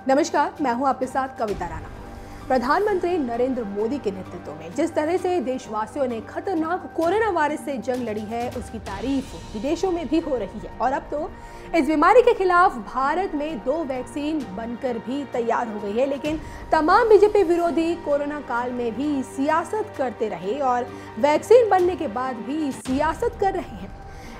नमस्कार, मैं हूं आपके साथ कविता राणा। प्रधानमंत्री नरेंद्र मोदी के नेतृत्व में जिस तरह से देशवासियों ने खतरनाक कोरोना वायरस से जंग लड़ी है, उसकी तारीफ विदेशों में भी हो रही है। और अब तो इस बीमारी के खिलाफ भारत में 2 वैक्सीन बनकर भी तैयार हो गई है। लेकिन तमाम बीजेपी विरोधी कोरोना काल में भी सियासत करते रहे और वैक्सीन बनने के बाद भी सियासत कर रहे हैं।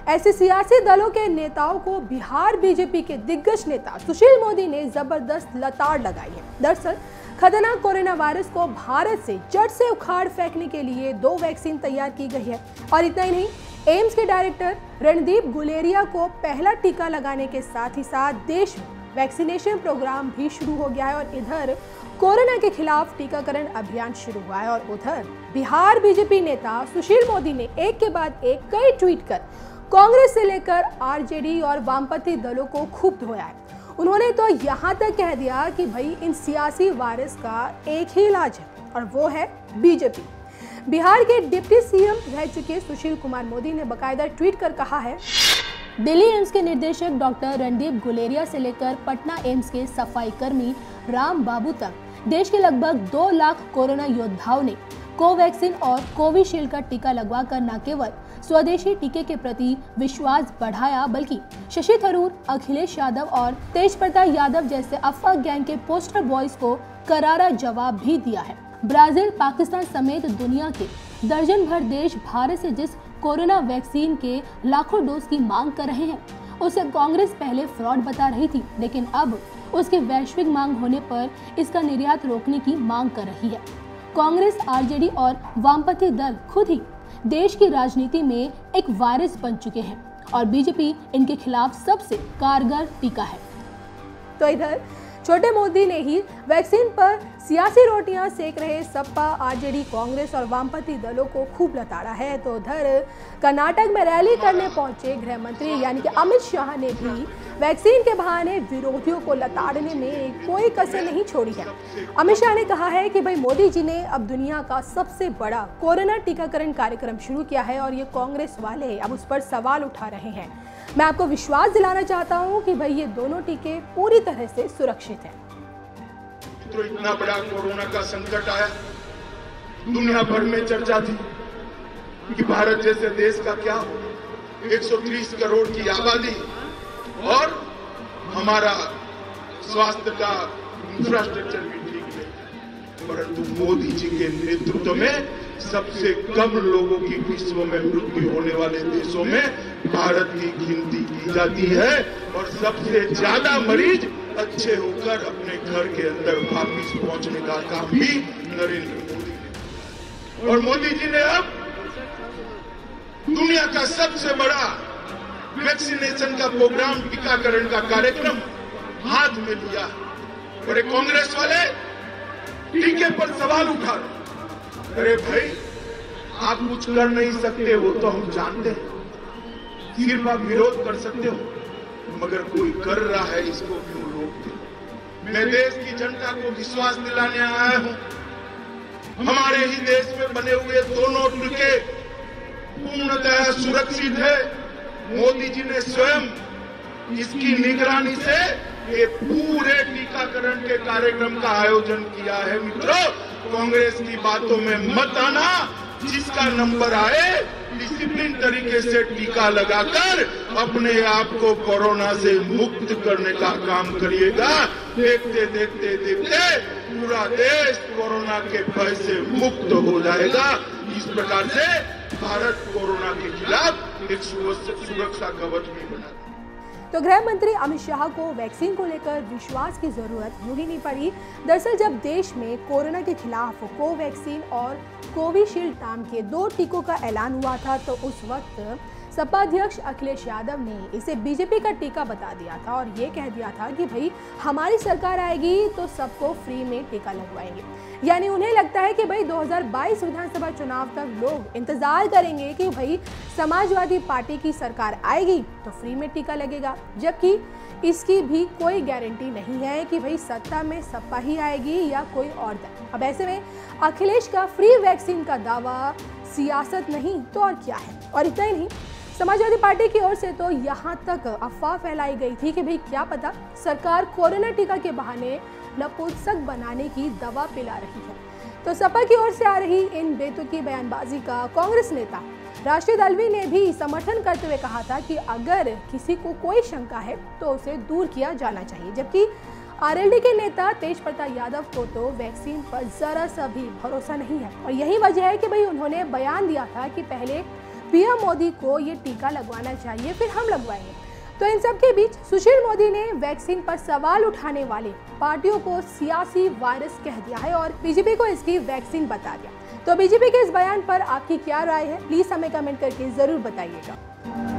ऐसे सियासी दलों के नेताओं को बिहार बीजेपी के दिग्गज नेता सुशील मोदी ने जबरदस्त लताड़ लगाई है। दरअसल खतरनाक कोरोना वायरस को भारत से जड़ से उखाड़ फेंकने के लिए 2 वैक्सीन तैयार की गई है। और इतना ही नहीं, एम्स के डायरेक्टर रणदीप गुलेरिया को पहला टीका लगाने के साथ ही साथ देश में वैक्सीनेशन प्रोग्राम भी शुरू हो गया है। और इधर कोरोना के खिलाफ टीकाकरण अभियान शुरू हुआ है और उधर बिहार बीजेपी नेता सुशील मोदी ने एक के बाद एक कई ट्वीट कर कांग्रेस से लेकर आरजेडी और वामपंथी दलों को खूब धोया है। उन्होंने तो यहाँ तक कह दिया कि भाई इन सियासी वायरस का एक ही इलाज है और वो है बीजेपी। बिहार के डिप्टी सीएम रह चुके सुशील कुमार मोदी ने बकायदा ट्वीट कर कहा है, दिल्ली एम्स के निदेशक डॉक्टर रणदीप गुलेरिया से लेकर पटना एम्स के सफाई कर्मी राम बाबू तक देश के लगभग 2 लाख कोरोना योद्धाओं ने कोवैक्सीन और कोविशील्ड का टीका लगवाकर न केवल स्वदेशी टीके के प्रति विश्वास बढ़ाया, बल्कि शशि थरूर, अखिलेश यादव और तेजप्रताप यादव जैसे अफवाह गैंग के पोस्टर बॉयज को करारा जवाब भी दिया है। ब्राजील, पाकिस्तान समेत दुनिया के दर्जन भर देश भारत से जिस कोरोना वैक्सीन के लाखों डोज की मांग कर रहे हैं, उसे कांग्रेस पहले फ्रॉड बता रही थी, लेकिन अब उसकी वैश्विक मांग होने पर इसका निर्यात रोकने की मांग कर रही है। कांग्रेस, आरजेडी और वामपंथी दल खुद ही देश की राजनीति में एक वायरस बन चुके हैं और बीजेपी इनके खिलाफ सबसे कारगर टीका है। तो इधर छोटे मोदी ने ही वैक्सीन पर सियासी रोटियां सेक रहे सपा, आरजेडी, कांग्रेस और वामपंथी दलों को खूब लताड़ा है। तो उधर कर्नाटक में रैली करने पहुंचे गृह मंत्री यानी कि अमित शाह ने भी वैक्सीन के बहाने विरोधियों को लताड़ने में कोई कसर नहीं छोड़ी है। अमित शाह ने कहा है कि भाई मोदी जी ने अब दुनिया का सबसे बड़ा कोरोना टीकाकरण कार्यक्रम शुरू किया है और ये कांग्रेस वाले अब उस पर सवाल उठा रहे हैं। मैं आपको विश्वास दिलाना चाहता हूं कि भाई ये दोनों टीके पूरी तरह से सुरक्षित हैं। तो इतना बड़ा कोरोना का संकट आया, दुनिया भर में चर्चा थी कि भारत जैसे देश का क्या हो, 130 करोड़ की आबादी और हमारा स्वास्थ्य का इंफ्रास्ट्रक्चर भी ठीक नहीं, परंतु मोदी जी के नेतृत्व में सबसे कम लोगों की विश्व में मृत्यु होने वाले देशों में भारत की गिनती की जाती है और सबसे ज्यादा मरीज अच्छे होकर अपने घर के अंदर वापिस पहुंचने का काम भी नरेंद्र मोदी ने। और मोदी जी ने अब दुनिया का सबसे बड़ा वैक्सीनेशन का प्रोग्राम, टीकाकरण का कार्यक्रम हाथ में लिया। और कांग्रेस वाले टीके पर सवाल उठा रहे, अरे भाई आप कुछ कर नहीं सकते, वो तो हम जानते हैं, सिर्फ आप विरोध कर सकते हो, मगर कोई कर रहा है इसको क्यों रोकते? मैं देश की जनता को विश्वास दिलाने आया हूं, हमारे ही देश में बने हुए दोनों टीके पूर्णतः सुरक्षित है। मोदी जी ने स्वयं इसकी निगरानी से ये पूरे टीकाकरण के कार्यक्रम का आयोजन किया है। मित्रों, कांग्रेस की बातों में मत आना, जिसका नंबर आए डिसिप्लिन तरीके से टीका लगाकर अपने आप को कोरोना से मुक्त करने का काम करिएगा। देखते देखते देखते पूरा देश कोरोना के भय से मुक्त हो जाएगा। इस प्रकार से भारत कोरोना के खिलाफ एक सुरक्षा कवच भी बना। तो गृह मंत्री अमित शाह को वैक्सीन को लेकर विश्वास की जरूरत यूं ही नहीं पड़ी। दरअसल जब देश में कोरोना के खिलाफ कोवैक्सीन और कोविशील्ड नाम के 2 टीकों का ऐलान हुआ था, तो उस वक्त सपा अध्यक्ष अखिलेश यादव ने इसे बीजेपी का टीका बता दिया था और ये कह दिया था कि भाई हमारी सरकार आएगी तो सबको फ्री में टीका लगवाएंगे। यानी उन्हें लगता है कि भाई 2022 विधानसभा चुनाव तक लोग इंतजार करेंगे कि भाई समाजवादी पार्टी की सरकार आएगी तो फ्री में टीका लगेगा, जबकि इसकी भी कोई गारंटी नहीं है कि भाई सत्ता में सपा ही आएगी या कोई और दल। अब ऐसे में अखिलेश का फ्री वैक्सीन का दावा सियासत नहीं तो और क्या है। और इतना ही नहीं, समाजवादी पार्टी की ओर से तो यहाँ तक अफवाह फैलाई गई थी कि भाई क्या पता सरकार कोरोना टीका के बहाने नपुंसक बनाने की दवा पिला रही है। तो सपा की ओर से आ रही इन बेतुकी बयानबाजी का कांग्रेस नेता राशिद अल्वी ने भी समर्थन करते हुए कहा था कि अगर किसी को कोई शंका है तो उसे दूर किया जाना चाहिए। जबकि आरएलडी के नेता तेज प्रताप यादव को तो वैक्सीन पर जरा सा भी भरोसा नहीं है और यही वजह है कि भाई उन्होंने बयान दिया था कि पहले पीएम मोदी को ये टीका लगवाना चाहिए, फिर हम लगवाएंगे। तो इन सब के बीच सुशील मोदी ने वैक्सीन पर सवाल उठाने वाले पार्टियों को सियासी वायरस कह दिया है और बीजेपी को इसकी वैक्सीन बता दिया। तो बीजेपी के इस बयान पर आपकी क्या राय है, प्लीज हमें कमेंट करके जरूर बताइएगा।